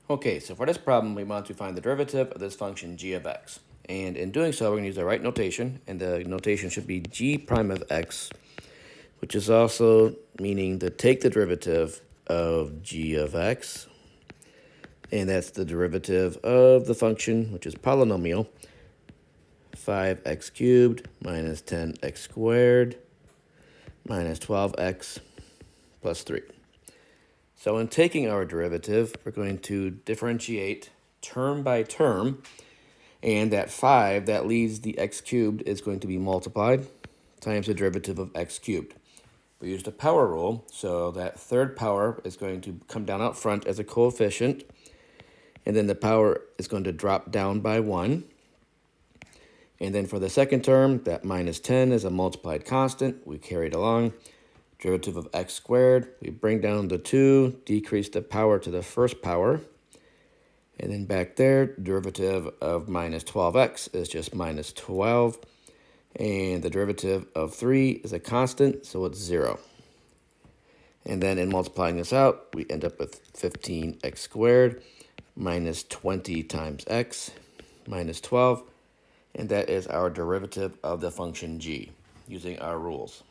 Okay, so for this problem, we want to find the derivative of this function g of x. And in doing so, we're going to use the right notation, and the notation should be g prime of x, which is also meaning to take the derivative of g of x, and that's the derivative of the function, which is polynomial, 5x cubed minus 10x squared minus 12x plus 3. So in taking our derivative, we're going to differentiate term by term, and that 5 that leaves the x cubed is going to be multiplied times the derivative of x cubed. We used a power rule, so that third power is going to come down out front as a coefficient, and then the power is going to drop down by 1. And then for the second term, that minus 10 is a multiplied constant. We carry it along. Derivative of x squared, we bring down the 2, decrease the power to the first power. And then back there, derivative of minus 12x is just minus 12. And the derivative of 3 is a constant, so it's 0. And then in multiplying this out, we end up with 15x squared minus 20 times x minus 12. And that is our derivative of the function g using our rules.